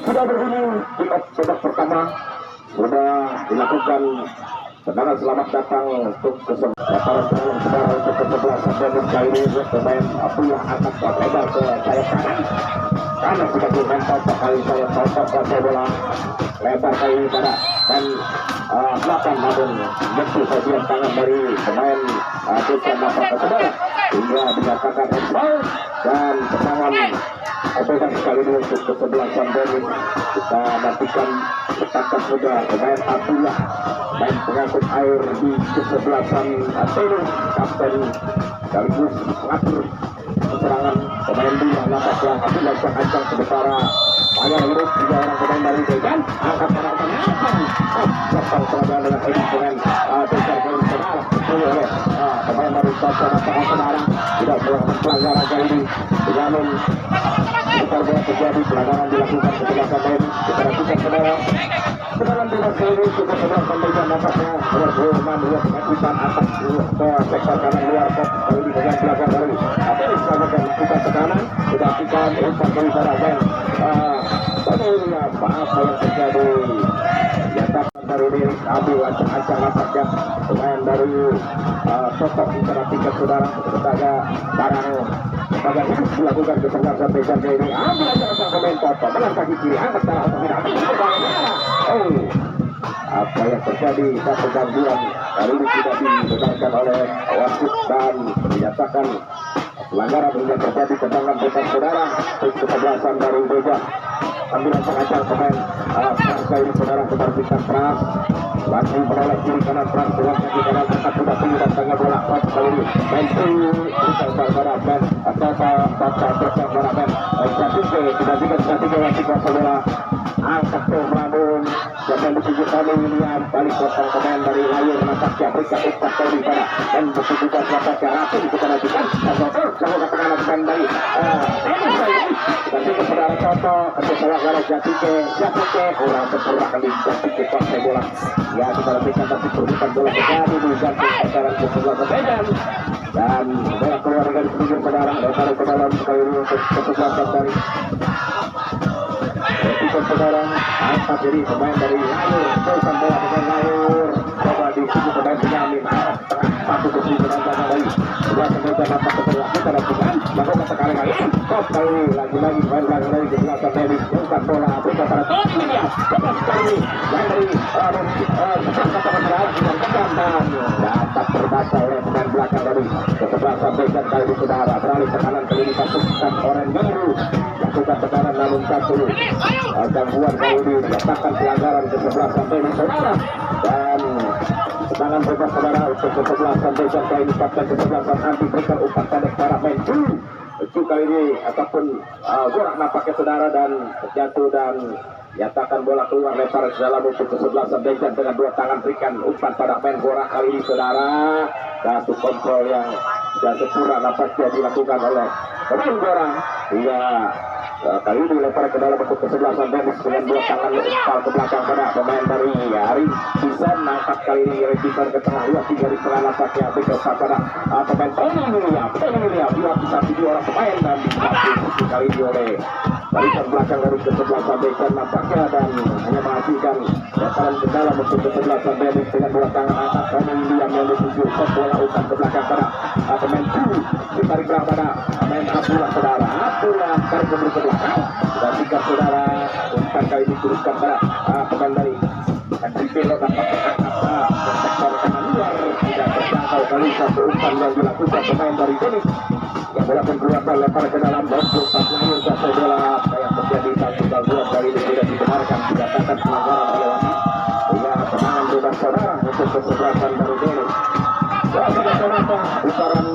Sudah berbunyi kick-off babak pertama, sudah dilakukan. Tendangan selamat datang untuk kesempatan saudara untuk kesebelasan dan kali ini pemain Abdullah angkat lebar ke sayap kanan. Karena sudah dimental kali saya tonton ke bola lebar kali ini pada dan belakang namun betul bagian tangan dari pemain Desa Napak ke saudara hingga dinyatakan foul dan tendangan bebas sekali ini untuk kesebelasan Benin. Kita nantikan letakkan sudah pemain Abdullah dan pengangkut air di kesebelasan Tenus kapten sekaligus mengatur serangan pemain Bima Napak yang Abdullah sang ancang sementara Panggil hidup tiga orang pemain dari Dejan angkat pada penyampaian serta pelajaran dengan Edi dengan Dejan dari Senara oleh pemain dari Sasa Napak Senara tidak melakukan pelanggaran kali ini dijamin besar bola terjadi pelanggaran dilakukan kesebelasan Benin. Kita lakukan saudara serangan bebas kali ini untuk kesebelasan Dejan Napaknya berhubungan dengan pengaturan atas ke sektor kanan luar kok kali ini dengan belakang dari apa yang disamakan lakukan tekanan dilakukan umpan dari Saraben sebelumnya apa yang terjadi nyatakan dari diri Abi ancang Napaknya pemain dari sosok interaktif saudara sebagai barang sebagai hidup dilakukan kesebelasan Dejan ini ambil aja sang pemain Toto dengan kaki kiri angkat tangan untuk tidak apa yang terjadi satu gangguan kali ini tidak dibenarkan oleh wasit dan dinyatakan pelanggaran hingga terjadi tendangan bebas saudara untuk kesebelasan dari Dejan. Ambilan pengajar pemain bangsa ini saudara keberpitan Pras lagi menolak kiri kanan Pras bola kaki kanan angkat sudah tinggi dan tengah bola Pras kali ini Mentu bisa pada Ben atau baca terus pada Ben Jatike dibandingkan Jatike masih kuasa bola angkat tuh melambung dan dituju kali William balik kosong pemain dari Layur Napaknya berikan umpan kali pada dan begitu juga Napaknya rapi kita nantikan dan Toto lakukan tekanan pemain dari Jatike saudara Toto ketika gara Jatike kurang sempurna kali Jatike kuasai bola ya kita nantikan tapi perbuatan bola terjadi di jantung pasaran ke sebelah Dejan dan bola keluar dari pinggir saudara ditarik ke dalam sekali ini untuk kesebelasan dari saudara angkat diri pemain dari Layur teruskan bola dengan Layur coba di sisi pemain Benyamin tengah satu ke sini dan tangan dari sebelah kemeja Napak ke sebelah kita lakukan lakukan sekali lagi top kali lagi main belakang dari kesebelasan Benin umpan bola berikan pada top ya bebas sekali yang dari kata-kata dengan tekan dan dapat terbaca oleh pemain belakang dari kesebelasan Dejan kali ini saudara beralih tekanan kali ini pasukan Oranye Biru lakukan tekanan namun satu gangguan kali ini dikatakan pelanggaran kesebelasan Benin saudara dan tendangan bebas saudara untuk kesebelasan Dejan kali ini kapten kesebelasan anti berikan umpan pendek para Mentu itu kali ini ataupun Gorak Napaknya saudara dan terjatuh dan nyatakan bola keluar lebar ke dalam untuk kesebelasan Dejan dengan dua tangan berikan umpan pada main Gorak kali ini saudara satu kontrol yang tidak sempurna nampaknya dilakukan oleh pemain Gorak hingga kali ini lempar ke dalam untuk kesebelasan Benin dengan dua tangan umpan ke belakang pada pemain dari Ari Bison nampak kali ini Bison ke tengah dua tiga di tengah nampaknya berkesan pada pemain Tony William dilapisi dua orang pemain dan dilapisi kali ini oleh barisan belakang dari kesebelasan Dejan nampaknya dan hanya menghasilkan lemparan ke dalam untuk kesebelasan Benin dengan dua tangan angkat Tony William yang dituju ke bola umpan ke belakang pada pemain ditarik belakang pada pemain Abdullah saudara Abdullah tarik ke belakang sudah tiga saudara umpan kali ini turunkan pada pemain dari Andri Pelo dapat terangkat ke sektor kanan luar tidak terjangkau kali satu umpan yang dilakukan pemain dari Benin yang bola pun keluar lempar ke dalam untuk satu menit jatuh bola yang terjadi satu gangguan kali ini tidak dibenarkan dikatakan pelanggaran oleh wasit sehingga tendangan bebas saudara untuk kesebelasan dari Benin. Putaran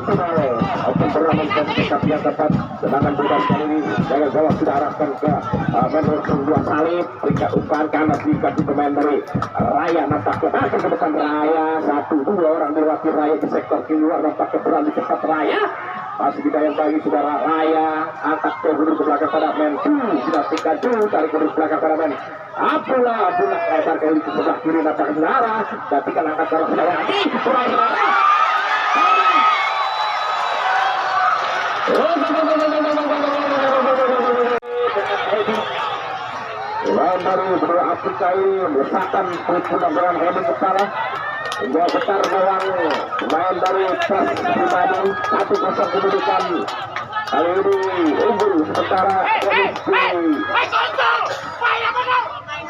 final untuk berlangsung sikap yang tepat sedangkan bukan kali ini jaga gawang sudah arahkan ke menurut dua salib berikan umpan kanan dikasih pemain dari Raya Napak nampaknya masuk ke depan Raya. 1-2 orang melewati Raya di sektor kiri luar, nampaknya berani cepat Raya. Masih didayang bagi saudara Raya, angkat ke huruf ke belakang pada men. Dinasikan dulu, tarik huruf belakang pada men. Abdullah lebar kali ke sebelah kiri, nampaknya saudara. Tapi kan angkat kalau saudara lagi. Baru Afrika ini melesatkan dengan heading kepala hingga besar gawang pemain dari Pras Pribadi 1-0 kedudukan. Kali ini unggul sementara kondisi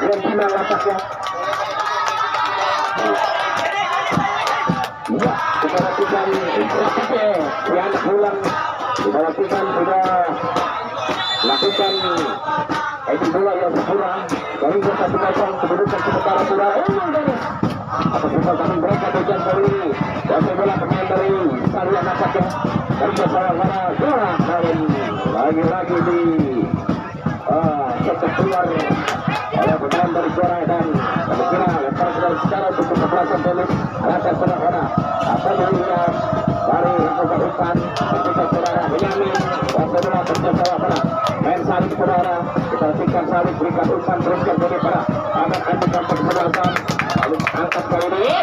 Argentina lapaknya. Ya, kita perhatikan yang pulang, kita perhatikan sudah lakukan itu bola yang kurang dari 1-0 kedudukan sementara sudah apa kita kami mereka berikan kali ini dan bola pemain dari Sarian nampaknya dan bersama-sama bola namun lagi-lagi di sepak keluar oleh pemain dari Korea dan kira lempar secara untuk kesebelasan tenis akan saudara apa yang dari lakukan umpan kita saudara Benyamin dan saudara bersama-sama main salib saudara kita sikat salib berikan umpan teruskan dari para akan anjukan kesebelasan lalu angkat kali ini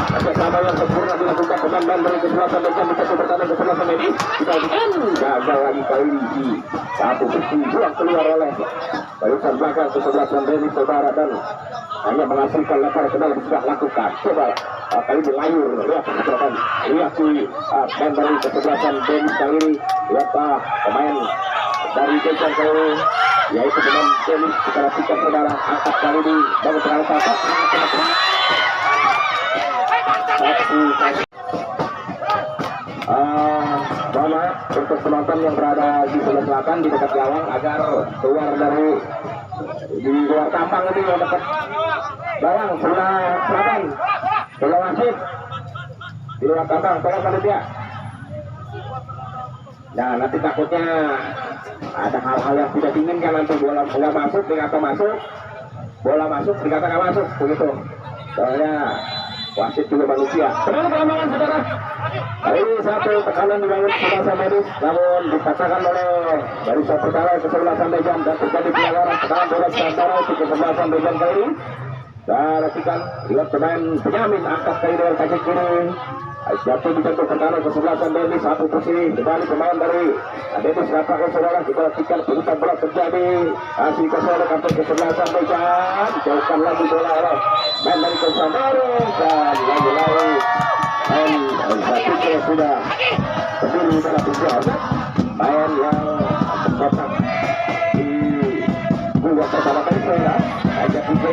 kerjasama yang sempurna dilakukan pemain dari kesebelasan dan bisa bertahan kesebelasan ini kita gagal lagi kali ini satu besi buang keluar oleh barisan belakang kesebelasan dari saudara dan hanya menghasilkan lebar ke dalam sudah lakukan coba kali ini layur lihat kesebelasan lihat si pemain dari kesebelasan Dennis kali ini lihat pemain dari Dennis kali ini yaitu dengan Dennis kita lakukan saudara angkat kali ini bagus terlalu pasok Mama untuk penonton yang berada di sebelah selatan di dekat gawang agar keluar dari di luar tampang ini yang dekat gawang sebelah selatan sebelah wasit di luar tampang tolong panitia. Nah nanti takutnya ada hal-hal yang tidak diinginkan nanti bola nggak masuk dikata masuk bola masuk dikata nggak masuk begitu soalnya wasit juga manusia. Kembali ke lapangan saudara. Kali ini satu tekanan dibangun semasa medis namun dipaksakan oleh dari shot pertama kesebelasan Dejan dan terjadi pelanggaran tekanan bola sementara untuk kesebelasan Dejan kali ini. Dan lakukan lihat pemain Benyamin angkat kali dengan kaki kiri. Jatuh di bentuk pertahanan kesebelasan Dennis satu posisi kembali pemain dari Dennis nampaknya saudara kita lakukan perubahan bola terjadi masih kesalahan kartu kesebelasan Dejan jauhkan lagi bola oleh main dari Kosamaro dan lagi-lagi main Zatika sudah berdiri dalam tujuan main yang terkotak di gua pertama kali saudara ajak DJ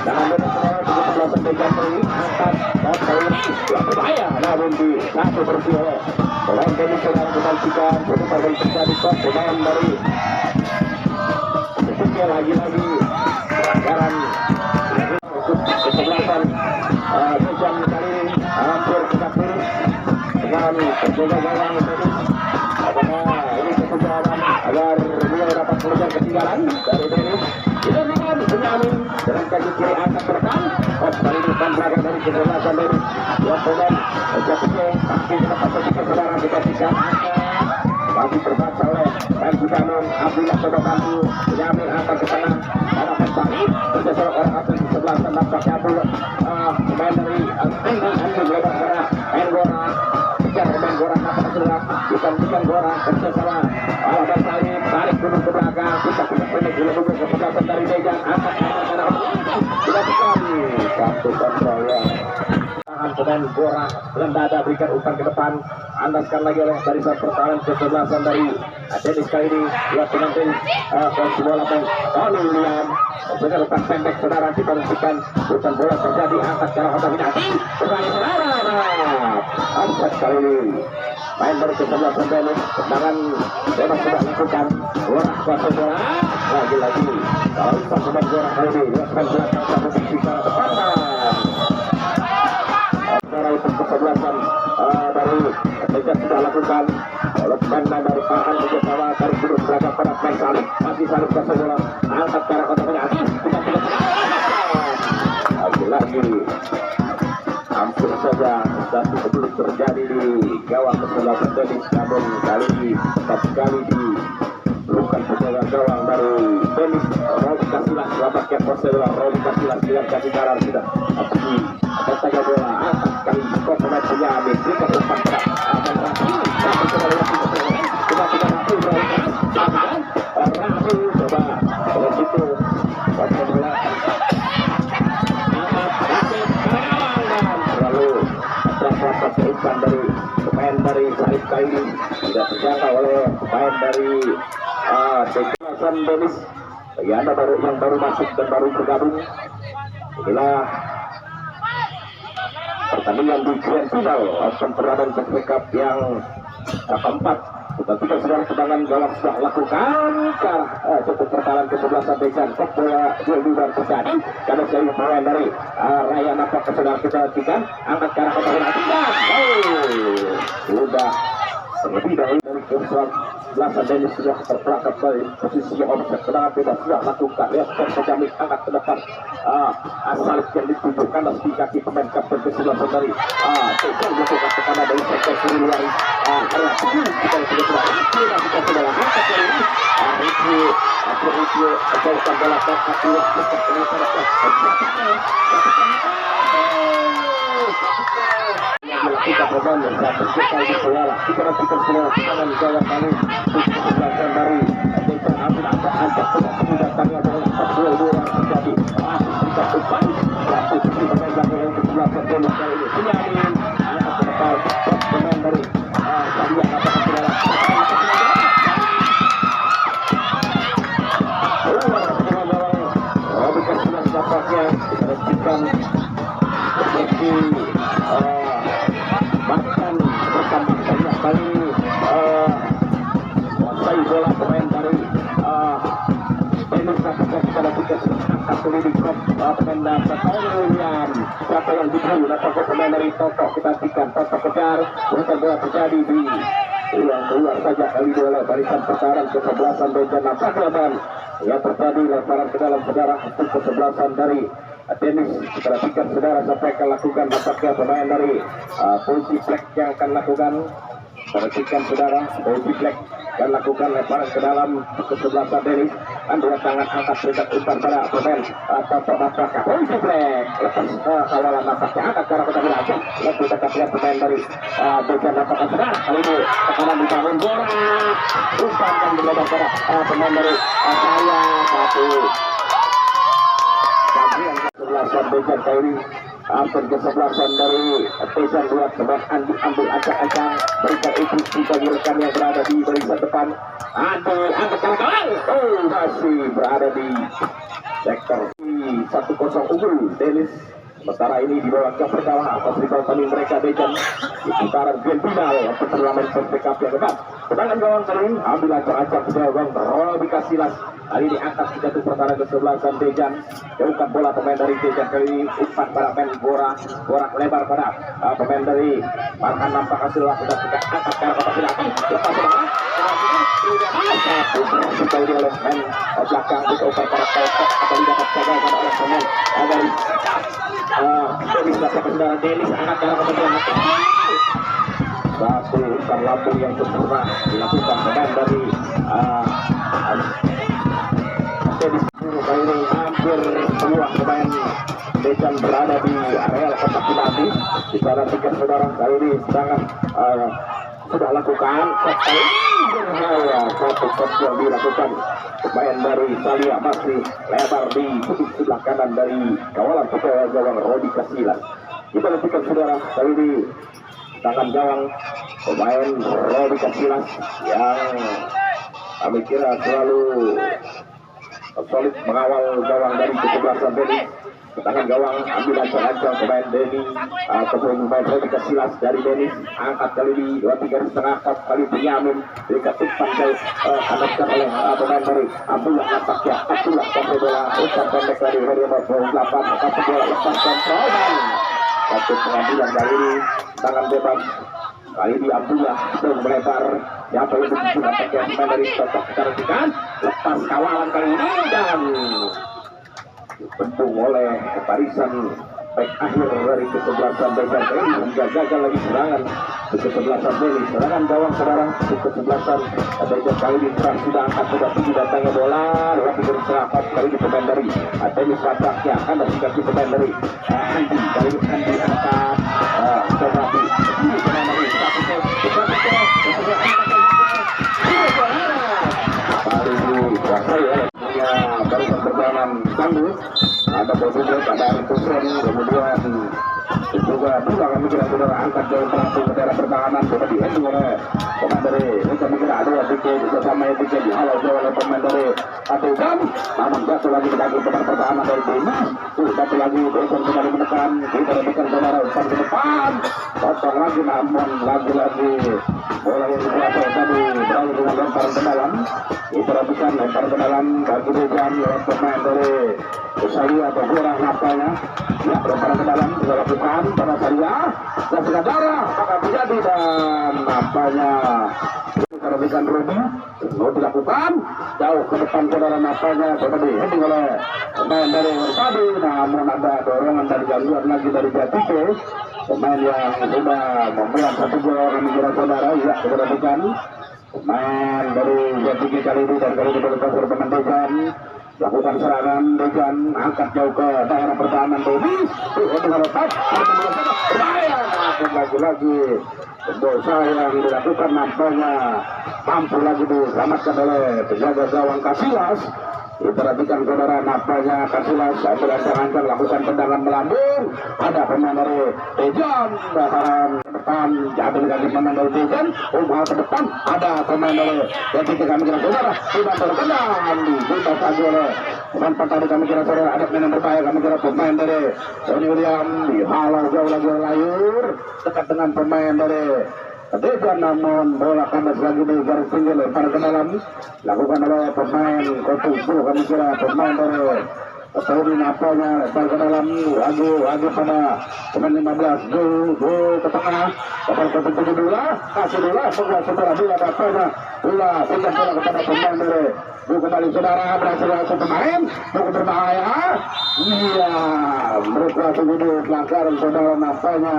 dan ambil saudara di kesebelasan Dejan ini angkat dan kali berbahaya namun di satu bersih oleh pemain Dennis saudara kembalikan berputar dan terjadi pemain dari Zatika lagi-lagi pelanggaran untuk kesebelasan Dejan kali ini hampir tegak lurus dengan terjaga gawang Dennis apakah ini kesempatan agar dia dapat mengejar ketinggalan dari Dennis dilakukan Benyamin dengan kaki kiri angkat bertahan kali ini belakang dari kesebelasan Dennis buat pemain Zatika kaki dapat sedikit saudara dikasihkan masih terbaca oleh main Budanon Abdullah coba bantu Benyamin angkat ke tengah harapan balik bergeser orang asli di sebelah nampaknya pemain dari Andrew lebar sana main Gora kejar pemain Gora nampaknya sudah bukan Gora bersama Alaban Salib tarik dulu ke belakang kita pendek dulu ke sebelah dari Dejan angkat dilakukan satu kontrol pemain Gora dengan dada berikan umpan ke depan andaskan lagi oleh barisan pertahanan kesebelasan dari Dennis kali ini lihat dengan Dennis posisi bola Tony William benar lepas pendek saudara dipastikan bukan bola terjadi angkat ke arah kombinasi berani saudara angkat kali ini main dari kesebelasan Dennis tendangan bebas sudah lakukan Gora kuasa bola lagi-lagi kalau umpan pemain Gora kali ini lihat main belakang satu sisi ke depan untuk kesebelasan dari Dejan sudah lakukan oleh pemain dari Pahan bersama dari buruk belakang pada pemain Salib masih Salib kasih bola angkat ke arah kotak penalti lagi. Hampir saja satu sebelum terjadi di gawang sebelah Dennis, namun kali ini tetap sekali di bukan penjaga gawang dari Dennis. Robi Kasilas lapaknya Koselah, Robi Kasilas dengan kaki kanan sudah tapi ada saja bola atas kali kok pemain punya Amerika umpan berat akan rapi tapi kembali lagi coba kita rapi coba kalau itu waktu bola berapa umpan dari pemain dari Sarif kali ini tidak terjangkau oleh pemain dari Dejan Dennis. Bagi Anda yang baru masuk dan baru bergabung, inilah pertandingan di Grand Final turnamen FA Cup yang keempat. Tetapi saudara sedangkan gawang sudah lakukan cukup pertahanan kesebelasan Dejan. Bola dua terjadi karena saya pemain dari Raya nampak ke saudara kita nantikan angkat ke arah kotak penalti. Sudah terlebih dahulu dari kesebelasan Dennis sudah terperangkap dari posisi offset sedangkan bebas sudah lakukan lihat terjamik angkat ke depan asal yang ditujukan di kaki pemain kapten kesebelasan dari Dejan melakukan tekanan dari sektor kiri luar arah tujuh kita sudah kita sudah angkat dari ini review jauhkan bola ke kaki kita pemain yang tercipta di bola kita nantikan bola dengan gawang kali kesebelasan dari Dejan ambil angkat datangnya bola dua terjadi kita umpan satu pemain belakang yang kesebelasan Dennis kali ini Benyamin pemain dari Salia apakah bola Robi Kasilas dapatnya kita nantikan seperti bahkan bersama-sama kali ini menguasai bola pemain dari Dennis Rafika kita lakukan satu di kop pemain dari William siapa yang diberi atau pemain dari Toto kita nantikan Toto kejar bukan bola terjadi di keluar saja kali bola barisan pertahanan kesebelasan Dejan nampak lebar yang terjadi lemparan ke dalam saudara untuk kesebelasan dari Dennis. Kita nantikan saudara sampai akan lakukan nampaknya pemain dari Polisi Black yang akan lakukan. Perhatikan saudara Polisi Black akan lakukan lemparan ke dalam kesebelasan Dennis dan dua tangan angkat berikan umpan pada pemain Toto nampaknya Polisi Black lepas kawalan nampaknya angkat ke arah kotak penalti dan kita lihat pemain dari Dejan nampaknya saudara kali ini tekanan dibangun bola umpan dan dilebar pada pemain dari saya satu kesebelasan Dejan kali ini hampir kesebelasan dari Dejan dua sebab Andi ambil acak-acak berikan itu bagi rekan yang berada di barisan depan Andi angkat kalah masih berada di sektor 1-0 unggul Dennis. Sementara ini di bawah yang pertama atas rival tanding mereka Dejan di putaran grand final turnamen FA Cup yang keempat. Sedangkan gawang kering ambil acak-acak ke gawang Robi Kasilas. Kali ini angkat ke jatuh pertahanan kesebelasan Dejan. Jauhkan bola pemain dari Dejan kali ini umpan pada pemain borak lebar pada pemain dari Marhan nampak hasil lakukan juga angkat ke arah kotak penalti lepas bola. Sekali oleh pemain belakang diuper pada kotak atau didapat gagal oleh pemain dari Dennis dapat kendala Dennis angkat ke arah kotak penalti. Satu umpan lambung yang sempurna dilakukan pemain dari Dennis. Kali ini hampir semua pemain Dejan berada di area kotak penalti. Kita nantikan saudara kali ini sedangkan sudah lakukan satu shot yang dilakukan pemain dari Salia masih lebar di sudut sebelah kanan dari kawalan gawang Robi Kasilas. Kita nantikan saudara kali ini tangan gawang pemain Robi Kasilas yang kami kira selalu solid mengawal gawang dari kesebelasan Dennis. Tangan gawang ambil ancang-ancang pemain Denny ataupun pemain Robi Kasilas dari Dennis angkat kali ini 2-3 setengah kali Benyamin dekat umpan jauh anakkan oleh pemain dari Abdullah nampaknya Abdullah sampai bola umpan pendek dari Heriamat 8 satu bola lepas kontrol dan satu pengambilan kali ini tangan bebas kali ini Abdullah belum melebar siapa yang begitu nampaknya pemain dari Toto kita nantikan lepas kawalan kali ini dan dibentung oleh barisan back akhir dari kesebelasan Dejan ini menjaga lagi serangan di kesebelasan Beli, serangan gawang saudara di kesebelasan Dejan kali ini terang sudah angkat sudah tinggi datangnya bola tapi berserahkan kali ini pemain dari tenis bataknya akan dikasih pemain dari Andi kali ini Andi angkat tetapi ini pemain dari satu kali ini berasa ya baru berjalan tangguh ada Bodulet, ada Arifusren, kemudian juga kami kira-kira angkat jauh pelaku ke daerah pertahanan coba dihending oleh pemain dari kami kira ada Atike juga sama Atike dihalau jauh oleh pemain dari Atejam namun jatuh lagi ke pemain pertahanan dari Bima jatuh lagi Dejan kembali menekan kita menekan saudara umpan ke depan potong lagi namun lagi-lagi bola yang dikuasai tadi berakhir dengan lemparan ke dalam kita lakukan lempar ke dalam bagi Dejan oleh pemain dari Usalia atau kurang napanya ya lemparan ke dalam kita lakukan pada Saria dan darah maka terjadi dan napanya kita lakukan Rudy mau dilakukan jauh ke depan saudara napanya coba diheading oleh pemain dari tadi namun ada dorongan dari gangguan lagi dari Jatike pemain yang sudah membuat satu gol kami kira saudara ya kita lakukan pemain dari Jatike kali ini dan kali ini berlepas pemain Dejan lakukan serangan Dejan angkat jauh ke daerah pertahanan Dewi dengan lepas berbahaya namun lagi-lagi dosa yang dilakukan nampaknya mampu lagi diselamatkan oleh penjaga gawang Casillas diperhatikan saudara nampaknya Casillas berancang-ancang lakukan tendangan melambung ada pemain dari Dejan dasaran depan jatuh lagi pemain dari Dejan ke depan ada pemain dari Jatike kami kira saudara sudah terkendang dibebas lagi oleh pemain tadi kami kira saudara ada pemain yang berbahaya kami kira pemain dari Tony William dihalau jauh lagi layur dekat dengan pemain dari Dejan namun bola kandas lagi di garis pinggir lempar ke dalam lakukan oleh pemain Kotubu kami kira pemain dari Tony napanya lempar ke dalam lagi pada pemain 15 gol ke tengah dapat Kotubu dula kasih dula saudara dula dapatnya dula pinjam bola kepada pemain dari kembali saudara berhasil langsung pemain cukup berbahaya iya berkuasa dulu pelanggaran saudara napanya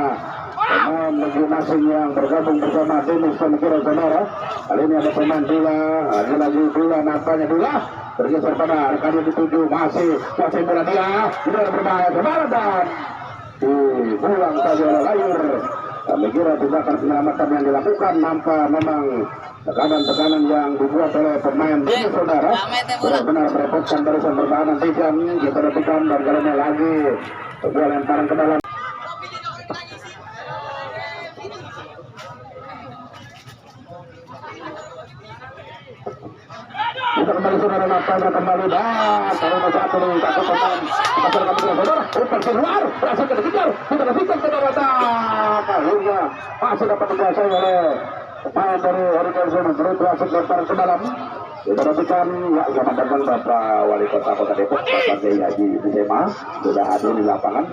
pemain lagi masing yang bergabung bersama Denis kami kira saudara kali ini ada pemain Dula ada lagi Dula napanya Dula bergeser pada rekannya dituju masih bola dia sudah berbahaya saudara dan dibuang saja oleh layur kami kira tindakan penyelamatan yang dilakukan nampak memang tekanan-tekanan yang dibuat oleh pemain ini saudara benar-benar merepotkan barisan pertahanan Dejan kita lakukan dan kalinya lagi sebuah lemparan ke dalam kita kembali saudara napanya kembali dan taruh satu pemain pasar kami kira saudara umpan keluar berhasil dikejar kita lakukan saudara dan akhirnya masih dapat dikuasai oleh pemain dari Hurricane Zone berhasil lempar ke dalam kita lakukan ya selamat datang Bapak Wali Kota Kota Depok Bapak Kiai Haji Bisema sudah hadir di lapangan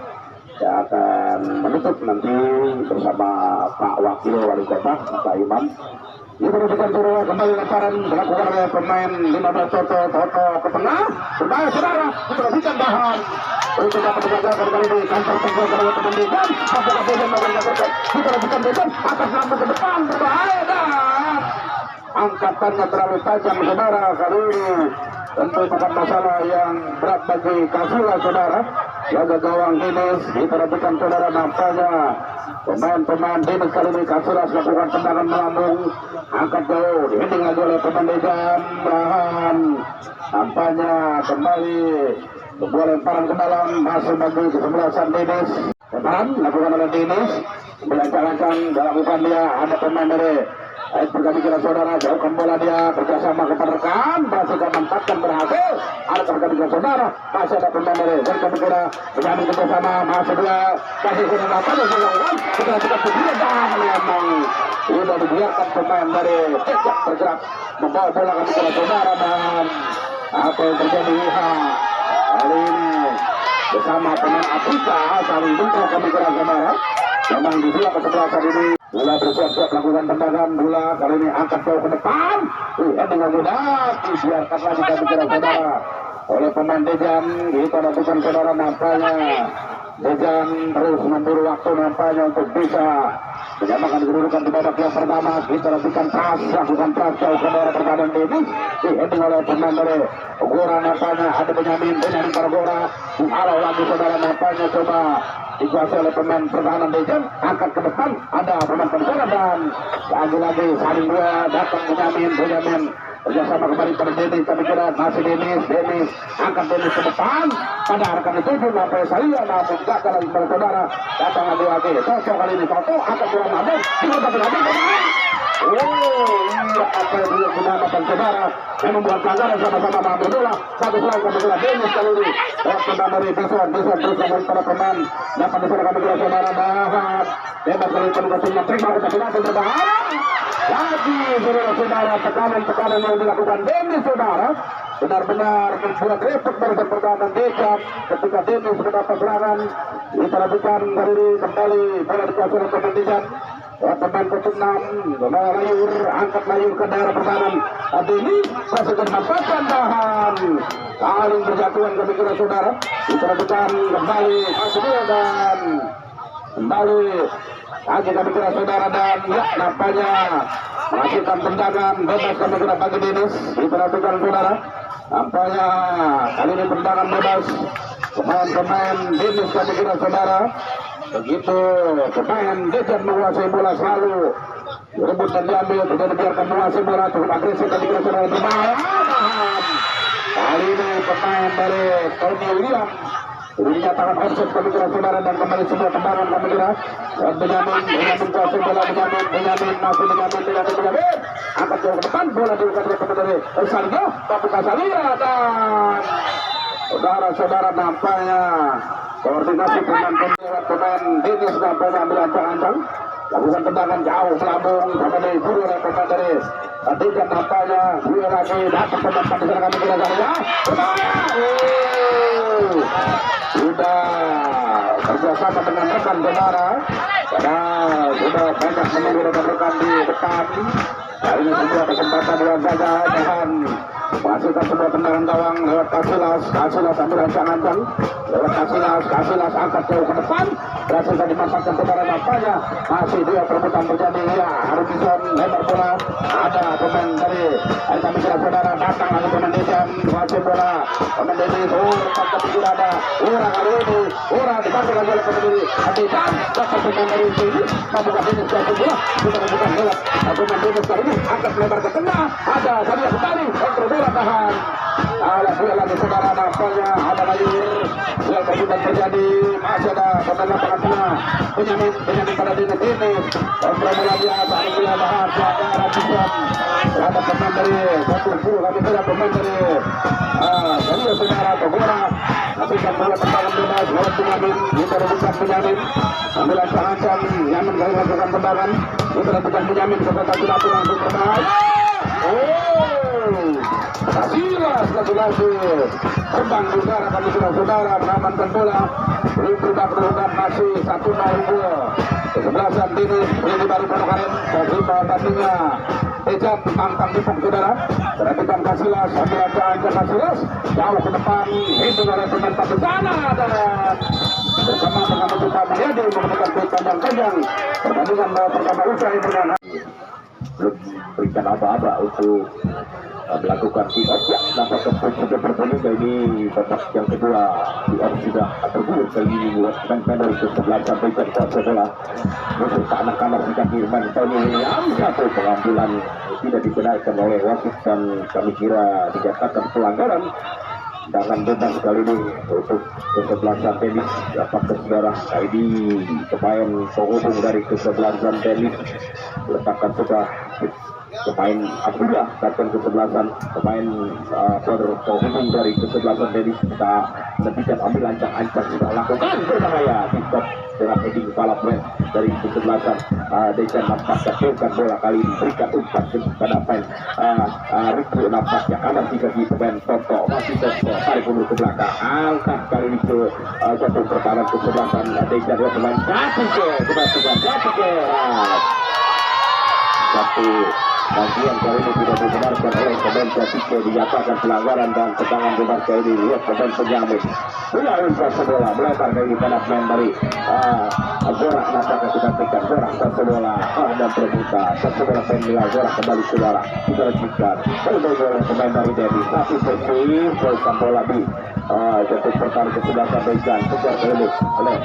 saya akan menutup nanti bersama Pak Wakil Wali Kota Pak Imam ini menunjukkan turun kembali lemparan dilakukan oleh pemain 15 Toto ke tengah berbahaya saudara diperhatikan bahan untuk dapat digagalkan kali ini kantor tengah kepada teman Dejan apakah Dejan memberikan berkat diperhatikan Dejan atas lampu ke depan berbahaya dan angkatannya terlalu tajam saudara kali ini tentu bukan masalah yang berat bagi Casillas saudara jaga gawang Denis diperhatikan saudara nampaknya pemain Denis kali ini Casillas lakukan tendangan melambung angkat jauh dihending lagi oleh pemain Dejan Brahan nampaknya kembali sebuah lemparan ke dalam masuk bagi kesebelasan Denis lemparan lakukan oleh Denis belancang-lancang dilakukan dia ada pemain dari kami kira saudara jauhkan bola dia kerjasama kepada rekan berhasil memanfaatkan berhasil ada kami kira saudara masih ada pemain dari dan kami kira berjalan kerjasama masih dia kasih sudah dapat sudah kita berdua dan memang sudah dibiarkan pemain dari tidak bergerak membawa bola kami kira saudara dan apa yang terjadi kali ini bersama pemain Afrika saling bentrok kami kira saudara memang di dua kesebelasan ini Bola bersiap-siap melakukan tendangan bola kali ini angkat jauh ke depan dengan mudah dibiarkan lagi kami kira saudara oleh pemain Dejan kita lakukan saudara nampaknya Dejan terus memburu waktu nampaknya untuk bisa menyamakan kedudukan di babak yang pertama. Kita lakukan keras jauh ke bawah pertahanan ini diheading oleh pemain dari Gora. Nampaknya ada Benyamin Pargora menghalau lagi saudara. Nampaknya coba dikuasai oleh pemain pertahanan Dejan, angkat ke depan ada pemain pertahanan dan lagi-lagi saling dua datang Benyamin kerjasama kembali pada Denis. Kami kira masih Denis angkat Denis ke depan pada arahkan dituju sampai saya namun gagal lagi pada saudara. Datang lagi Toto kali ini Toto angkat bola namun dikotak lagi pemain. Iya apa yang dia gunakan saudara yang membuat pelanggaran sama-sama mengambil bola. Satu selang kami kira Denis kali ini tenang dari Deson terus kembali pada pemain dapat disana kami kira saudara Bahat bebas kali penugasannya terima tetapi langsung berbahaya lagi saudara tekanan yang dilakukan Denis saudara benar-benar membuat repot dari pertahanan Dejan ketika Denis mendapat serangan diperhatikan dari kembali bola dikuasai oleh pemain Dejan. Pemain ke-6 angkat layur ke daerah pertahanan Denis masih memanfaatkan tahan saling berjatuhan kami kira saudara diperhatikan kembali masih dan kembali lagi kami kira saudara dan ya nampaknya menghasilkan tendangan bebas kami kira bagi Denis. Diperhatikan saudara nampaknya kali ini tendangan bebas pemain Denis kami kira saudara. Begitu pemain Dejan menguasai bola selalu rebut dan diambil tidak dibiarkan menguasai bola cukup agresif kami kira saudara berbahaya. Kali ini pemain dari Tony William dinyatakan offset kami kira saudara dan kembali semua tendangan kami kira Benyamin kuasai bola Benyamin masih Benyamin angkat jauh ke depan bola diukat oleh dari Salio tapi Kasalia dan saudara-saudara nampaknya koordinasi pemain Denis nampaknya ambil ancang-ancang lakukan tendangan jauh melambung sama dari buru oleh pemain dari Dejan. Nampaknya dua lagi dapat pemain di sana kami kira Salio sudah kerjasama dengan rekan saudara karena sudah banyak menunggu rekan-rekan di depan. Hari ini sebuah kesempatan luar biasa dan menghasilkan sebuah tendangan gawang lewat Kasilas ambil ancang-ancang lewat Kasilas angkat jauh ke depan berhasil dimanfaatkan saudara. Nampaknya masih dua perebutan terjadi ya Harbison lebar bola ada pemain dari kami kira saudara datang lagi pemain Dejan kuasai bola pemain Denis tempat kira ada kali ini dibantu lagi oleh pemain diri Dejan dapat pemain dari sini membuka Denis kuasai bola kita membuka lewat pemain Denis kali ini angkat lebar ke tengah ada Sadia kembali kontrol bola tahan bola lagi saudara. Nampaknya ada layur duel perbutan terjadi masih ada pemain lapangan tengah Benyamin pada Denis kontrol bola dia saat bola tahan pelanggaran Bison ada pemain dari 20 kami kira pemain dari Sadia saudara Togora nantikan bola tendangan bebas lewat Benyamin kita rebukan Benyamin ambil ancang-ancang Benyamin kali lakukan tendangan kita rebukan Benyamin sebentar langsung berbahaya. Kasilas lagi terbang di udara kami saudara mengamankan bola belum berubah kedudukan masih 1-0 kesebelasan Denis ini baru Panokaret terima tandingnya Dejan tantang dipuk saudara. Perhatikan Kasilas ambil ancang Kasilas jauh ke depan hitung oleh pemain Pabesana dan bersama dengan Buta Mayadi menggunakan yang panjang pertandingan pertama usai dengan belum berikan apa-apa untuk melakukan kick-off ya dapat sudah bertemu kali ini babak yang kedua kick-off sudah terburuk kali ini buat pemain dari ke-11 sampai ke bola musuh anak-anak sikat Firman Tony William satu pengambilan tidak dibenarkan oleh wasit dan kami kira dinyatakan pelanggaran dengan bebas kali ini untuk kesebelasan Denis. Apakah saudara kali ini pemain penghubung dari kesebelasan Denis letakkan sudah pemain Abdullah datang kesebelasan pemain penghubung dari kesebelasan Denis kita nantikan ambil ancang-ancang sudah lakukan berbahaya TikTok dengan heading kepala pemain dari kesebelasan Dejan nampaknya bukan bola kali ini berikan umpan kepada pemain Riku nampaknya kanan tiga di pemain Toto masih Toto tarik mundur ke belakang angkat kali ini ke satu pertahanan kesebelasan Dejan dua pemain jatuh ke satu bagian kali ini tidak dibenarkan oleh pemain Jatike, dinyatakan pelanggaran dan tendangan bebas kali ini. Lihat pemain penjamin bola infrasa bola melebar kali ini pada pemain dari Zorak nampaknya kita tekan Zorak bola dan terbuka bola pemain Zorak kembali saudara kita lanjutkan oleh pemain dari Dedi tapi posisi bola di jatuh pertaruh ke sebelah sampaikan kejar kali oleh pemain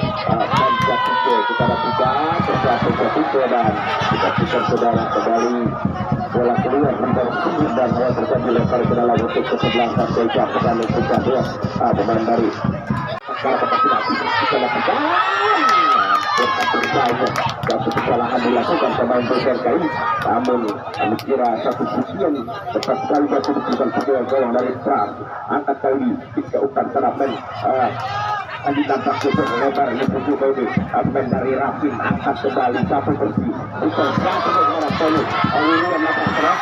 Jatike, kita lakukan terjatuh Jatike dan kita tekan saudara kembali bola keluar dari sini dan bola terjadi lempar ke dalam untuk ke sebelah sampaikan kita lakukan dua pemain dari kita lakukan satu kesalahan dilakukan pemain besar kali, namun kami kira satu pujian tepat sekali satu pujian yang dari Pram angkat kali ketika upan terapen Andi tampak super lebar ini puji kali pemain dari Rafin angkat kembali satu bersih bukan satu orang tolu ini yang dapat serang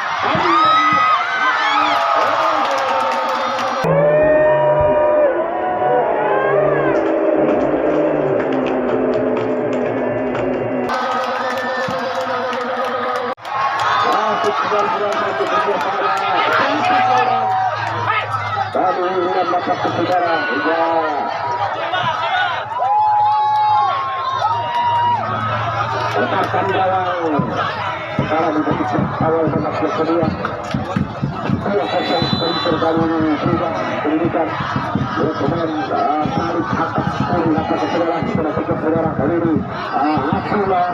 kami ingin dapat saudara letakkan gawang sekarang di detik awal babak kedua 2-0 kali ini sudah pendidikan pemain tarik atas dapat saudara kita tekan saudara kali ini Abdullah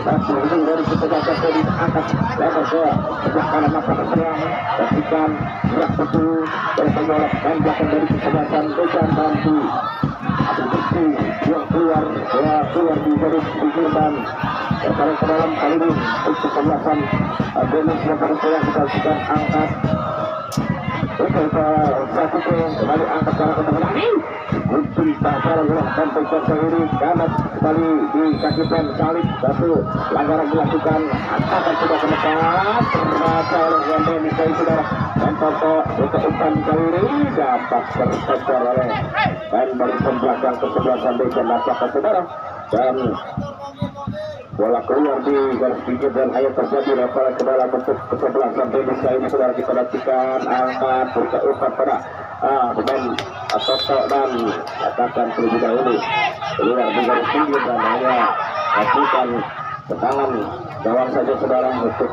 dan berhubung dari ketegasan dari angkat lebar ke sebelah kanan mata serang pastikan gerak betul dari penolak dan belakang dari ketegasan Dejan bantu Abdul bersih yang keluar di garis pikir dan tertarik ke dalam kali ini untuk kesebelasan Dennis yang pada saya kita lakukan angkat kita kembali angkat cara ketegangan untuk cara gerak sampai ke kiri kanan kembali di kaki pen salib satu pelanggaran dilakukan angkatan sudah ke depan terbaca oleh Wanda Mikai saudara dan Toto untuk umpan kali ini dapat terpecah oleh dan barisan belakang kesebelasan Dejan nampaknya saudara dan bola keluar di garis pinggir dan hanya terjadi lempar ke dalam bentuk kesebelasan Dennis ini saudara kita lakukan angkat buka umpan pada pemain Toto dan katakan terlebih dahulu keluar di garis pinggir dan hanya lakukan tendangan gawang saja saudara untuk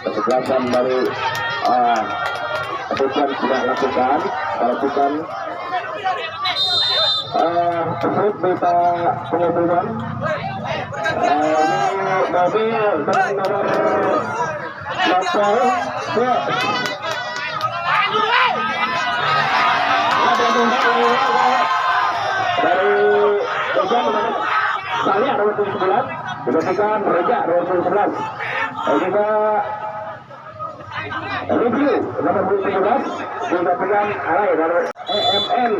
kesebelasan dari Dejan sudah lakukan tersebut berita pengumuman mobil dengan nomor 8 dari Dejan Salih 2011 diberikan Reja 2011 juga review nomor 2017 diberikan Alay dari EMN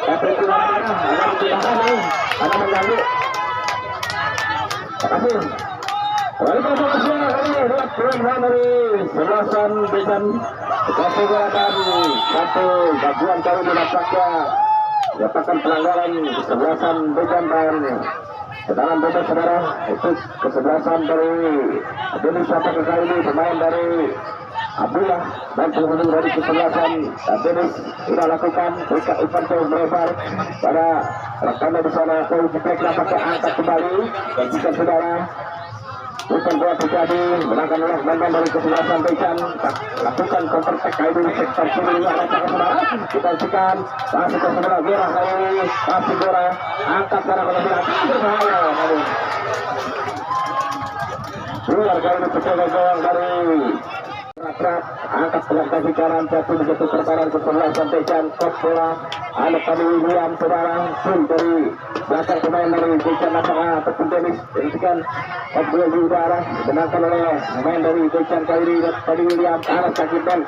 tapi tulang tanah akan ditahan nih karena mengganggu. Terima kasih. Kembali ke posisi kali ini lihat peluang dari sebelasan Dejan satu gerakan satu bagian kali dilakukan dapatkan pelanggaran kesebelasan Dejan dan tendangan bebas saudara itu kesebelasan dari Dennis apakah kali ini pemain dari Abdullah dan penghubung dari kesebelasan Dennis sudah lakukan berikan umpan ke melebar pada rekannya di sana ke Ujiplek nampaknya angkat kembali dan jika saudara umpan bola terjadi menangkan oleh mantan dari kesebelasan Dejan lakukan counter attack kali ini sektor kiri nampaknya saudara kita usikan masih ke sebelah Gora kali ini masih Gora angkat pada kelebihan berbahaya namun keluar kali ini kecil gawang dari angkat pelan kaki kanan jatuh begitu pertahanan kesebelasan Dejan kos bola anak kami William saudara pun dari belakang pemain dari Dejan nampaknya ataupun Dennis hentikan kos bola di udara dimenangkan oleh pemain dari Dejan kali ini tadi William anak kaki dan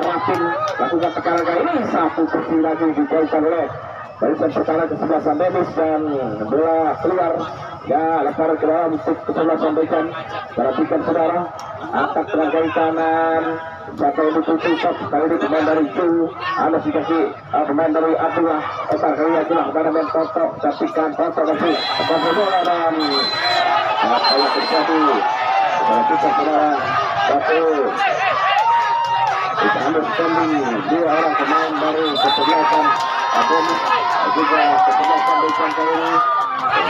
Rafin lakukan tekanan kali ini satu bersih lagi dijauhkan oleh barisan pertahanan kesebelasan Dennis dan bola keluar ya lempar ke dalam untuk kesebelasan Dejan perhatikan saudara angkat pelan kaki kanan siapa yang ditutup kali ini pemain dari Ju ada si kaki pemain dari Abdullah otak kali ini Abdullah kepada main Toto perhatikan Toto kasih bola dan kalau terjadi kita saudara satu understanding dua orang pemain baru kesebelasan Adonis juga kesebelasan Dejan kali ini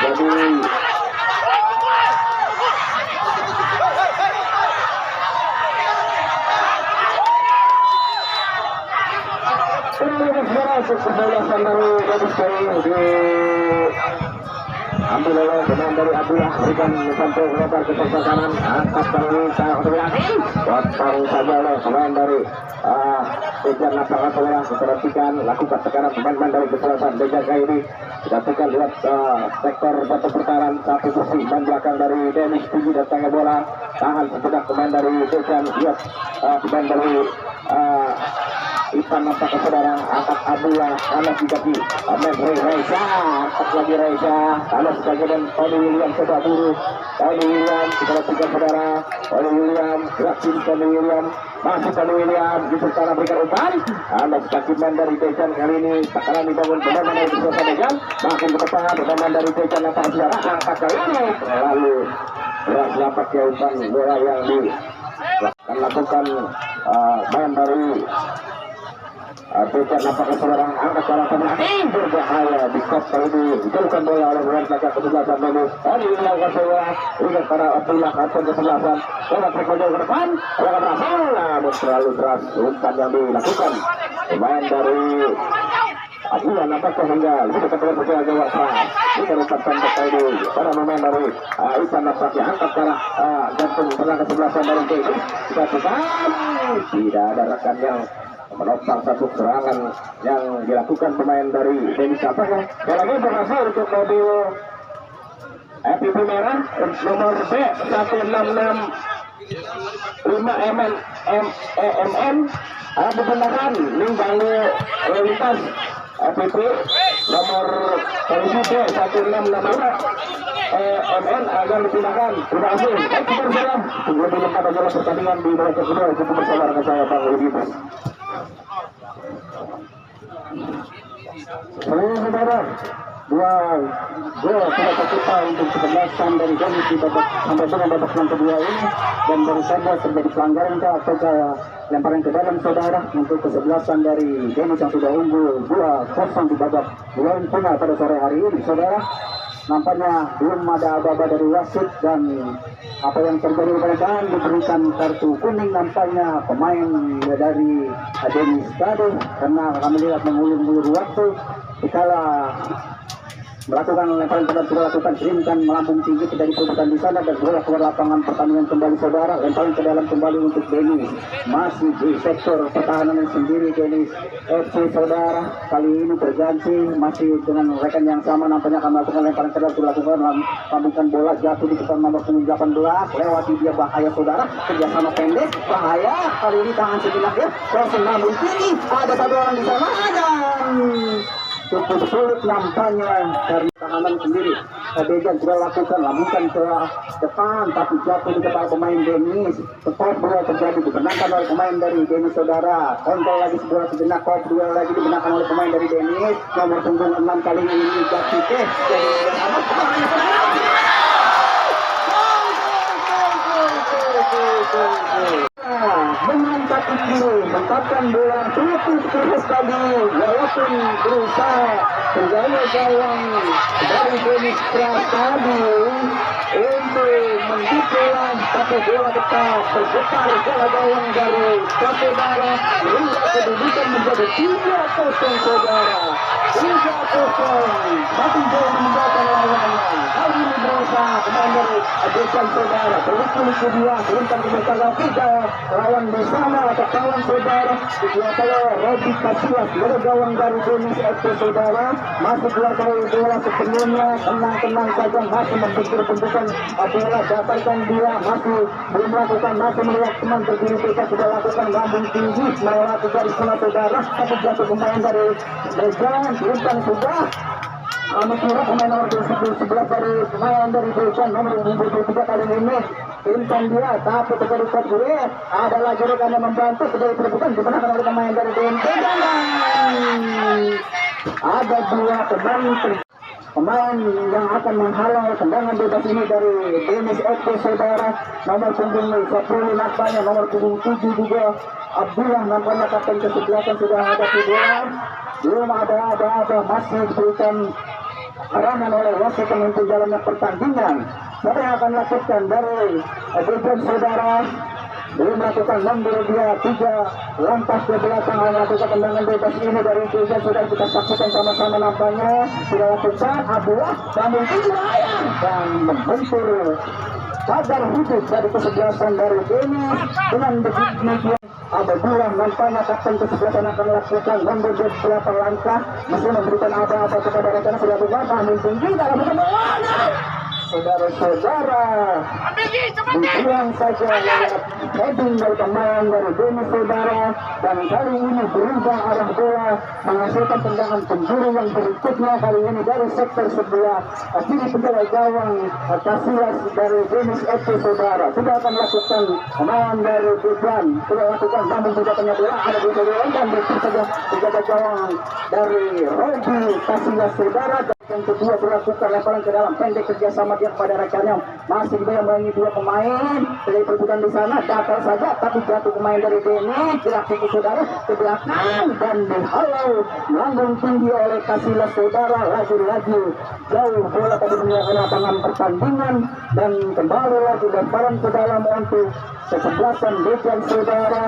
jadi kesebelasan dari Gadis kali di ambil oleh pemain dari Abdullah berikan sampai lebar ke sebelah kanan angkat kali saya potong saja oleh pemain dari Dejan lapangan bola diperhatikan lakukan tekanan pemain dari kesebelasan Dejan kali ini dilakukan lihat sektor batu pertahanan satu kursi dan belakang dari Dennis tinggi datangnya bola tahan sejenak pemain dari Dejan lihat pemain dari Ipan masa ke saudara angkat Abdullah anak di kaki Reza angkat lagi Reza anak sebagai dan Tony William coba buru Tony William kita tiga saudara Tony William gerakin Tony William masih Tony William di sana berikan umpan anak kaki dari Dejan kali ini tekanan dibangun pemain dari Dejan Dejan makin ke depan pemain dari Dejan lapangan saudara angkat kali ini lalu beras lapak ya umpan bola yang dilakukan main dari Dejan nampaknya saudara angkat bola pemain berbahaya di kop kali ini dijauhkan bola oleh pemain belakang kesebelasan Dennis ini melakukan bola ingat para Abdullah kapten kesebelasan bola trek jauh ke depan bola berhasil namun terlalu keras umpan yang dilakukan pemain dari Abdullah nampaknya hingga kita kembali berjalan jauh keras ini umpan pendek kali ini para pemain dari Ipan nampaknya angkat bola jantung belakang kesebelasan dari Dennis tidak ada rekan yang menopang satu serangan yang dilakukan pemain dari Dennis Kapal. Bola ini berhasil untuk mobil FPP merah nomor B 1665MN ada benaran Lingbangu lintas FPP nomor polisi B 1665MN agar dipindahkan. Terima kasih. Baik kita berjalan lebih lengkap adalah pertandingan di babak kedua cukup bersama dengan saya Bang Rudi. Saudara, dua gol sudah kita untuk kesebelasan dari Dennis di babak sampai dengan babak yang kedua ini dan baru saja terjadi pelanggaran atau lemparan ke dalam saudara untuk kesebelasan dari Dennis yang sudah unggul 2-0 di babak dua final pada sore hari ini saudara. Nampaknya belum ada aba-aba dari wasit dan apa yang terjadi pada diberikan kartu kuning nampaknya pemain dari Dennis tadi karena kami lihat mengulur-ulur waktu dikala melakukan lemparan pada sudah lakukan kirimkan melambung tinggi dari kedudukan di sana dan bola keluar lapangan pertandingan kembali saudara lemparan ke dalam kembali untuk Dennis masih di sektor pertahanan sendiri Dennis FC saudara kali ini berganti masih dengan rekan yang sama nampaknya akan melakukan lemparan ke dalam sudah lakukan lambungkan bola jatuh di depan nomor 18 lewati dia bahaya saudara kerjasama pendek bahaya kali ini tangan sejenak ya langsung lambung tinggi ada satu orang di sana dan cukup sulit nampaknya karena tahanan sendiri Dejan sudah lakukan lambungkan ke depan tapi jatuh di kepala pemain Dennis tetap bola terjadi dibenarkan oleh pemain dari Dennis saudara kontrol lagi sebuah sejenak kok dua lagi dibenarkan oleh pemain dari Dennis nomor punggung 6 kali ini jatuh jadi mengangkat dulu menempatkan bola cukup terus tadi walaupun berusaha menjaga gawang dari Dennis tadi untuk mendiklah tapi bola tetap bergetar bola gawang dari saudara hingga kedudukan menjadi 3-0 saudara 3-0 masih jauh meninggalkan lawannya kali ini berusaha pemain dari Dejan saudara berikut kedua turunkan ke belakang tiga lawan di sana atau kawan saudara dikuasai Robi Casillas dari gawang dari Dennis FC saudara masih kuasai bola sepenuhnya tenang-tenang saja masih membentur-benturkan bola dapatkan dia masih belum melakukan masih melihat teman berdiri kita sudah lakukan lambung tinggi melewati garis tengah saudara tapi jatuh pemain dari Dejan turunkan sudah kami kira pemain nomor 11 dari pemain dari Dejan nomor 23 kali ini turunkan dia tapi terjadi kecuri ada lagi rekan yang membantu terjadi perebutan dimenangkan oleh pemain dari Dejan ada dua pemain pemain yang akan menghalau tendangan bebas ini dari Denis FC saudara. Nomor punggung 10 nampaknya, nomor punggung 7 juga Abdullah nampaknya kapten ke-11 sudah hadapi bola. Belum ada masih diberikan arahan oleh wasit untuk jalannya pertandingan. Siapa yang akan lakukan dari Dejan saudara? Belum melakukan mundur dia 3 langkah ke belakang melakukan tendangan bebas ini dari Dejan. Sudah kita saksikan sama-sama nampaknya sudah lakukan Abdullah namun layang dan membentur pagar hidup dari kesebelasan dari Denis. Dengan demikian Abdullah nampaknya kapten kesebelasan akan lakukan mundur beberapa langkah masih memberikan apa-apa kepada rekan sudah berubah tinggi dalam bola. Saudara-saudara, dibilang saja heading dari pemain dari Denis saudara, dan kali ini berubah arah bola menghasilkan tendangan penjuru yang berikutnya kali ini dari sektor sebelah kiri penjaga gawang Casillas dari Denis FC saudara. Sudah akan lakukan pemain dari Dejan, sudah lakukan namun tidak punya bola, ada di bawah dan saja penjaga gawang dari Robi Casillas saudara. Yang kedua berlakukan lemparan ke dalam pendek kerjasama dia kepada rekannya, masih dia melalui 2 pemain dari perbuatan di sana datar saja tapi jatuh pemain dari Denis dilakukan saudara ke belakang dan dihalau lambung tinggi oleh Casillas saudara. Lagi-lagi jauh bola tadi meninggalkan lapangan pertandingan dan kembali lagi lemparan ke dalam untuk kesebelasan Dejan saudara.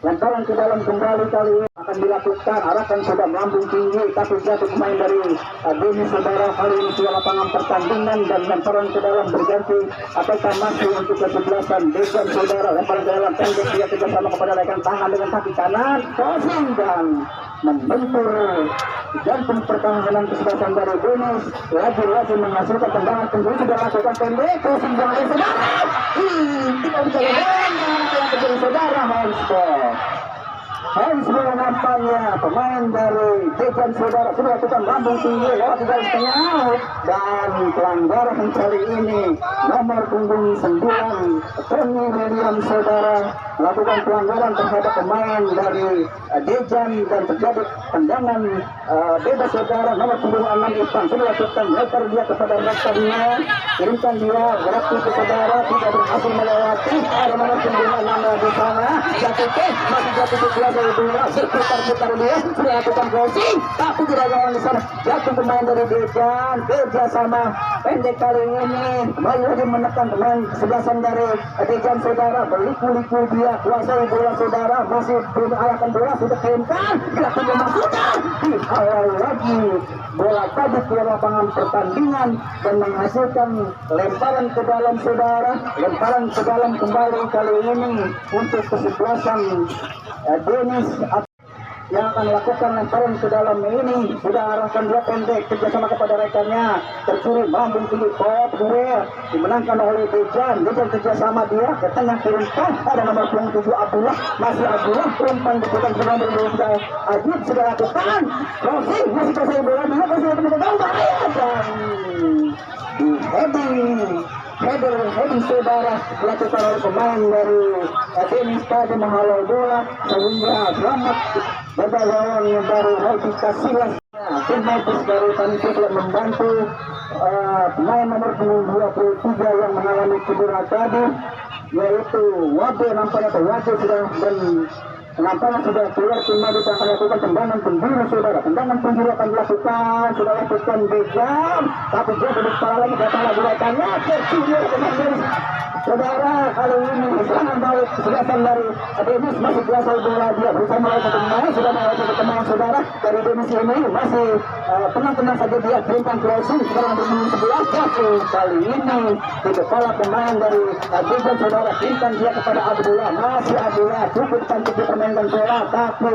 Lemparan ke dalam kembali kali ini akan dilakukan, arahkan sudah melambung tinggi tapi jatuh pemain dari Denis saudara. Kali ini sudah lapangan pertandingan dan lemparan ke dalam berganti apakah masih untuk kesebelasan Dejan saudara. Lemparan ke dalam pendek dia kerjasama kepada rekan tangan dengan kaki kanan crossing dan membentur jantung pertahanan kesebelasan dari Denis. Lagi-lagi menghasilkan tendangan penjuru sudah lakukan pendek crossing dan saudara. Tidak bisa yang terjadi saudara. Handball nampaknya pemain dari Dejan saudara sudah lakukan lambung tinggi lewat di garis tengah dan pelanggaran kali ini nomor punggung 9 Tony William saudara melakukan pelanggaran terhadap pemain dari Dejan dan terjadi tendangan bebas saudara. Nomor punggung 6 Ipan sudah lakukan lebar dia kepada rekannya, kirimkan dia berarti ke saudara tidak berhasil melewati. Ada nomor punggung 6 di sana jatuh masih jatuh ke kelas bola berputar-putar dia sudah lakukan crossing tapi tidak gawang di sana jatuh pemain dari Dejan. Kerjasama pendek kali ini kembali lagi menekan pemain kesebelasan dari Dejan saudara. Berliku-liku dia kuasai bola saudara, masih belum arahkan bola sudah kirimkan dilakukan memasukkan dihalau lagi bola tadi ke lapangan pertandingan dan menghasilkan lemparan ke dalam saudara. Lemparan ke dalam kembali kali ini untuk kesebelasan Denis yang akan melakukan lemparan ke dalam ini sudah arahkan dia pendek kerjasama kepada rekannya tercuri melambung tinggi pop Hurel dimenangkan oleh Dejan. Dejan kerjasama dia ke tengah kirimkan ada nomor punggung 7 Abdullah, masih Abdullah umpan diputar ke nomor 2 Ajib sudah lakukan crossing masih kasih bola dia kasih pegang bahaya dan di heading saudara dilakukan oleh pemain dari Denis tadi menghalau bola sehingga selamat berlawan dari Robi Casillas. Tim medis dari panitia telah membantu pemain nomor 23 yang mengalami cedera tadi yaitu Wade nampaknya sudah dan nampaknya sudah keluar. Tim medis akan lakukan tendangan penjuru saudara. Tendangan penjuru akan dilakukan sudah lakukan Dejan tapi dia berdua kepala lagi datang lagi rekannya tercuri pemain Denis saudara. Kali ini serangan balik kesebelasan dari Denis masih kuasai bola dia berusaha melawan satu pemain sudah melawan satu pemain saudara dari Denis ini masih tenang-tenang saja dia kirimkan crossing sekarang bermain sebelah jatuh kali ini di kepala pemain dari Dejan saudara. Kirimkan dia kepada Abdullah, masih Abdullah cukup cantik dipermainkan bola tapi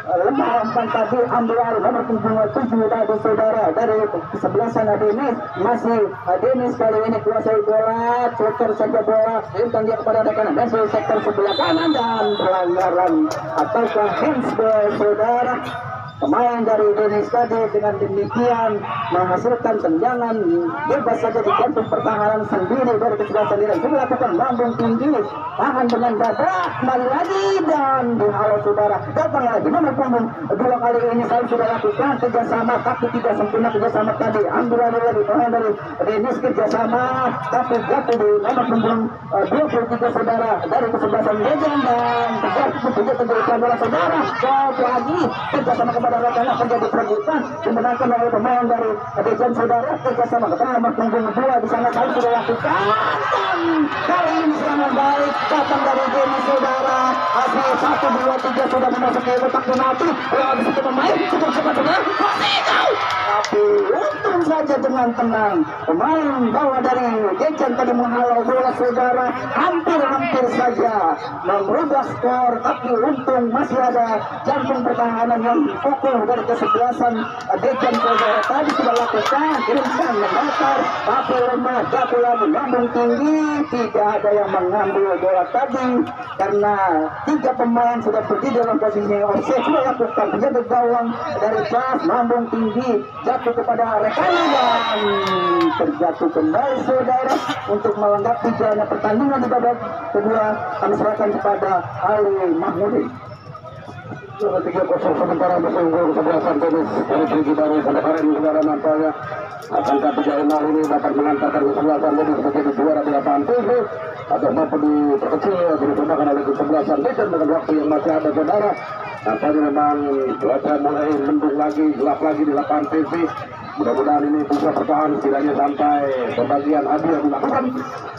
lemah umpan tadi Abdullah nomor 7 tadi saudara dari kesebelasan Denis. Masih Denis kali ini kuasai bola ceker saja bola kirimkan dia kepada rekan dari sektor sebelah kanan dan pelanggaran ataukah handsball saudara. pemain dari Denis tadi dengan demikian menghasilkan tendangan bebas saja di kantung pertahanan sendiri dari sebelah sendiri. Sudah lakukan lambung tinggi, tahan dengan dada, kembali lagi dan dihalau saudara. Datang lagi nomor punggung dua kali ini saya sudah lakukan kerjasama tapi tidak sempurna kerjasama tadi. Ambil lagi pemain dari Denis kerjasama tapi jatuh di nomor punggung 23 saudara dari kesebelasan Legend dan terjadi bola saudara. Jauh lagi kerjasama kepada rekannya terjadi perebutan dimenangkan oleh pemain dari Legend saudara kerjasama kepada nomor punggung 2 di sana saya sudah lakukan dan kali ini serangan baik datang dari Denis saudara. Hasil 1, 2, 3 sudah memasuki kotak penalti. Di situ pemain cukup cepat dengan tapi untung saja dengan tenang pemain bawah dari Legend tadi menghalau bola saudara hampir saja merubah skor tapi untung masih ada jantung pertahanan yang kokoh dari kesebelasan Legend saudara. Tadi sudah lakukan kirimkan mendatar tapi lemah jatuh lagi lambung tinggi, tidak ada yang mengambil bola tadi karena 3 pemain sudah berdiri dalam posisi offside. Sudah lakukan penjaga gawang dari kelas lambung tinggi jatuh kepada rekannya dan terjatuh kembali saudara untuk melengkapi jalannya pertandingan di babak kedua. Kami serahkan kepada Ali Mahmudi. 3-0 sementara musuh unggul kesebelasan Denis dari Tinggi Baru pada hari ini saudara nampaknya akankah 3-0 ini dapat mengantarkan kesebelasan Denis menjadi juara di lapangan TV atau mampu diperkecil diperlukan oleh kesebelasan Legend dengan waktu yang masih ada saudara. Nampaknya memang cuaca mulai mendung lagi, gelap lagi di lapangan TV. Mudah-mudahan ini bisa bertahan setidaknya sampai pembagian hadiah dilakukan.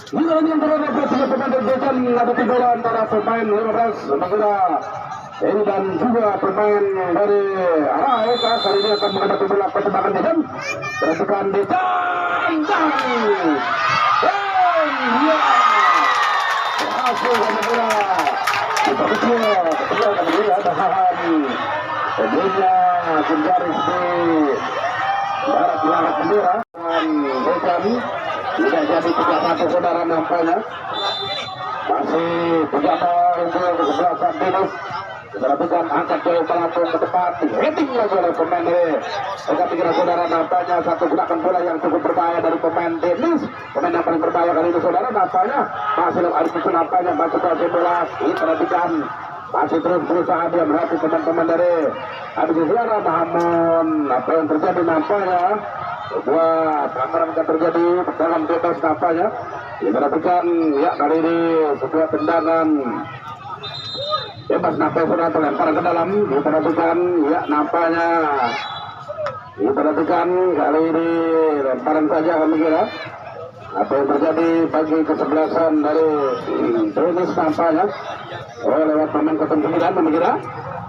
Jika ini yang berada pada 3 pemain dari Legend ada 3 bola antara pemain 15 Lembaga ini dan juga pemain dari AEK kali ini akan menghadapi bola pertembakan Legend. Perhatikan Legend dan ya berhasil bola kita kecil ketika kemudian ada Hahan sebelumnya Gunjaris di barat belakang bendera dan Legend tidak jadi 3-1 saudara nampaknya masih 3-0 unggul kesebelasan Denis. Perhatikan angkat jauh pelampung ke depan heading lagi oleh pemain Mereka pikir saudara nampaknya satu gerakan bola yang cukup berbahaya dari pemain Denis. Pemain yang paling berbahaya kali ini saudara nampaknya masih dalam arti nampaknya masuk ke bola. Ini perhatikan masih terus berusaha dia melihat teman-teman dari habis saudara. Namun apa yang terjadi nampaknya sebuah pelanggaran akan terjadi dalam bebas nampaknya. Diperhatikan ya kali ini sebuah tendangan bebas nampaknya saudara terlempar ke dalam. Diperhatikan ya nampaknya diperhatikan kali ini lemparan saja kami kira. Apa yang terjadi bagi kesebelasan dari Denis nampaknya lewat pemain ke-9 kami kira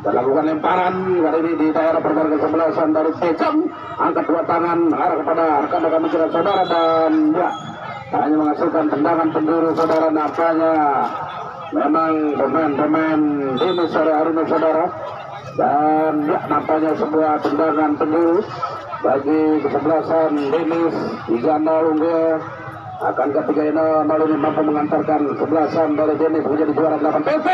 dan lakukan lemparan kali ini di daerah pertahanan kesebelasan dari Legend. Angkat 2 tangan arah kepada rekan kami kira saudara dan ya hanya menghasilkan tendangan penjuru saudara nampaknya. Memang pemain-pemain Denis sore hari ini saudara dan ya nampaknya sebuah tendangan penjuru bagi kesebelasan Denis. 3-0 unggul. Akankah 3-0 ini mampu mengantarkan kesebelasan dari Denis menjadi juara 8 PV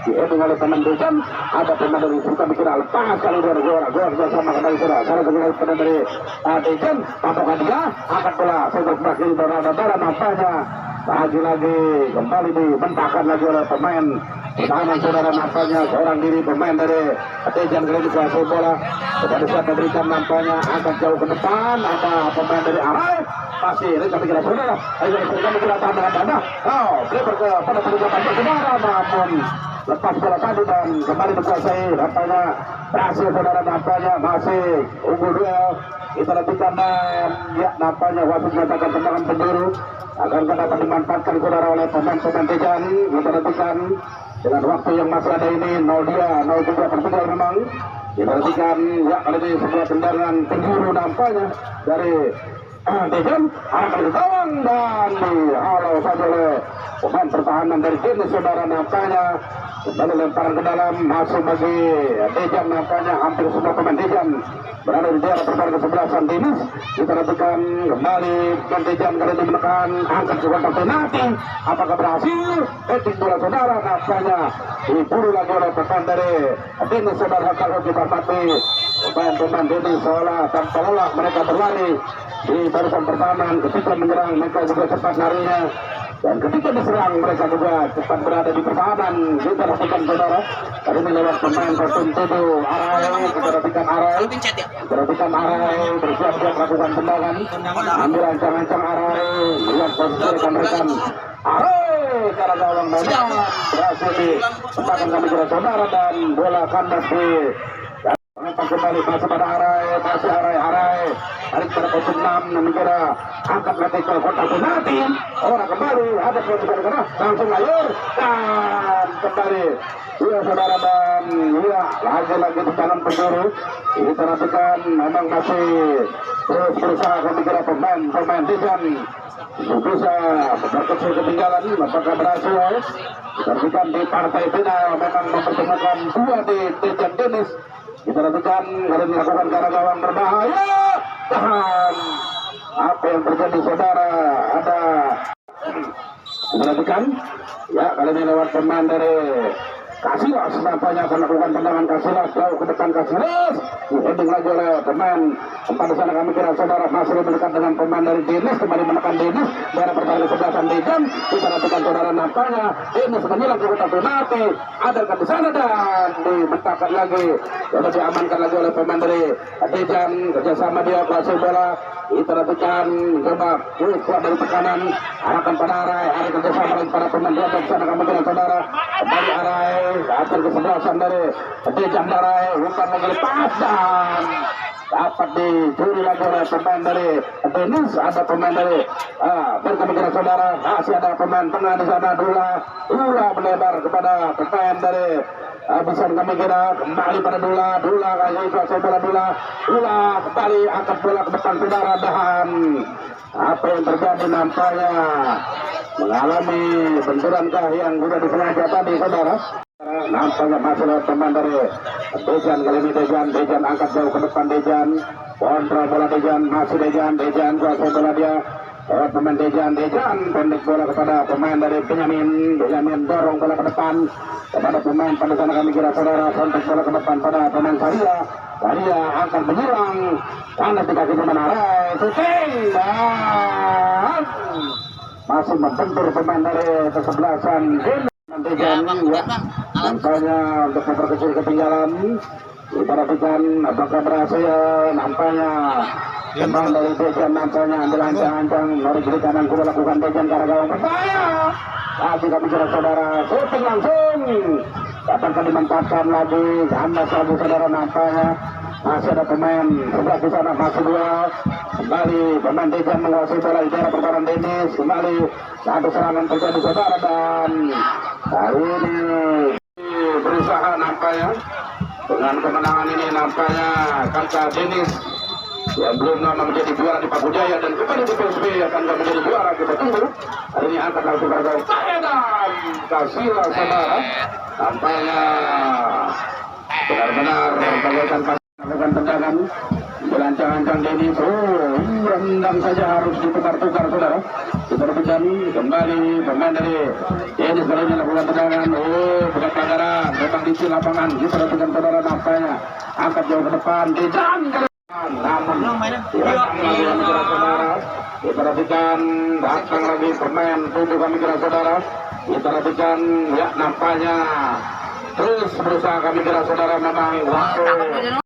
dihitung oleh pemain Legend. Ada pemain dari Sultan Bikinal lepas kali juara bersama kembali saudara. Salah satu pemain dari Legend apakah dia angkat bola sebagai berakhir darah nampaknya lagi kembali dibentangkan lagi oleh pemain pertahanan saudara nampaknya seorang diri pemain dari Legend kali ini kuasai bola kepada siap memberikan nampaknya angkat jauh ke depan. Ada pemain dari AEK masih ini kami kira saudara ayo kami kira tahan dengan dana lebar pada peningkatan saudara namun lepas bola tadi dan kembali dikuasai nampaknya berhasil saudara nampaknya masih unggul duel. Kita nantikan dan ya nampaknya wasit menyatakan tendangan penjuru akan dapat dimanfaatkan saudara oleh pemain-pemain Legend. Kita nantikan dengan waktu yang masih ada ini 0-2 tertinggal memang. Kita nantikan ya kali ini sebuah tendangan penjuru nampaknya dari Legend akan ke gawang dan dihalau saja oleh pemain pertahanan dari Dennis saudara nampaknya kembali lemparan ke dalam masuk bagi Dejan nampaknya hampir semua pemain Dejan berada di daerah pertahanan kesebelasan Dennis. Kita nantikan kembali dan Dejan kali ini menekan angkat ke kotak penalti. Apakah berhasil? Heading bola saudara nampaknya diburu lagi oleh pemain dari Dennis saudara kalau kita mati. Pemain Dennis seolah tanpa lelah mereka berlari di barisan pertahanan. Ketika menyerang mereka juga cepat larinya, dan ketika diserang mereka juga cepat berada di pertahanan. Kita lakukan saudara tadi lewat pemain kostum 7 Arai. Kita lakukan Arai, kita lakukan Arai bersiap-siap melakukan tendangan, ambil ancang-ancang Arai, melihat posisi rekan-rekan Arai cara gawang memang berhasil di tempakan kami kira saudara, dan bola kandas di kembali masih pada Arai, masih Arai tarik pada posisi 6 mengira angkat lagi ke kotak penalti. Orang kembali ada keputusan kena langsung layar dan kembali iya saudara, dan iya lagi-lagi di tangan penjuru. Ini perhatikan memang masih terus berusaha mengira pemain Dejan bisa berkecil ketinggalan. Apakah berhasil? Perhatikan di partai final memang mempertemukan dua di Dejan Dennis. Kita lakukan harus melakukan cara gawang berbahaya. Tahan. Apa yang terjadi saudara? Ada kita lakukan ya kali ini lewat pemain dari Casillas nampaknya akan melakukan tendangan Casillas jauh ke depan. Casillas heading lagi oleh pemain tempat di sana kami kira saudara masih mendekat dengan pemain dari Dennis, kembali menekan Dennis daerah pertahanan kesebelasan Dejan. Kita lakukan saudara nampaknya Dennis menyilang ke kotak penalti, adarkan di sana dan dibentakkan lagi, lalu diamankan lagi oleh pemain dari Dejan. Kerjasama dia kuasai bola. Kita lakukan coba kuat dari tekanan arahkan pada Arai kerjasama lagi pada pemain di sana kami kira saudara kembali Arai atur kesebelasan dari Dejan. Arai bukan lagi lepas dan dapat dicuri lagi oleh pemain dari Dennis. Ada pemain dari berkami kira saudara masih ada pemain tengah di sana Dula melebar kepada pemain dari bisa kami kira kembali pada Dula kali kuasai bola Dula kembali angkat bola ke depan saudara, dan apa yang terjadi nampaknya mengalami benturankah yang sudah disengaja tadi saudara. Nampaknya masih lewat teman dari Dejan kali ini. Dejan angkat jauh ke depan. Dejan kontrol bola masih Dejan kuasai bola dia lewat pemain Dejan pendek bola kepada pemain dari Benyamin dorong bola ke depan kepada pemain pada sana kami kira saudara, kontak bola ke depan pada pemain Saria akan menyerang karena dikasih pemain Arai shooting dan masih membentur pemain dari kesebelasan Dejan ya. Nampaknya untuk memperkecil ketinggalan. Kita lakukan apakah berhasil? Nampaknya pemain dari Dejan nampaknya ambil ancang-ancang dari kiri kanan sudah lakukan Dejan karena gawang berbahaya. Tapi kami kira saudara shooting langsung dapat dimanfaatkan lagi kandas lagi saudara. Nampaknya masih ada pemain sebelah di sana, masih dua kembali pemain Dejan menguasai bola di daerah pertahanan Dennis. Kembali satu serangan terjadi saudara, dan hari ini berusaha nampaknya dengan kemenangan ini nampaknya Kansa Dennis yang belum lama menjadi juara di Paku Jaya dan kembali di PSB akan menjadi juara. Kita tunggu hari ini angkat langsung bergawang dan Casillas saudara. Nampaknya benar-benar bagaikan melakukan tendangan berancang-ancang Dennis. Rendang saja harus ditukar-tukar saudara. Kita lakukan kembali pemain dari Dennis kali ini lakukan tendangan. Bukan pelanggaran, memang di lapangan. Kita lakukan saudara nampaknya angkat jauh ke depan. Dejan namun saudara. Kita lakukan datang lagi pemain tubuh kami kira saudara. Kita lakukan ya nampaknya terus berusaha kami kira saudara memang waktu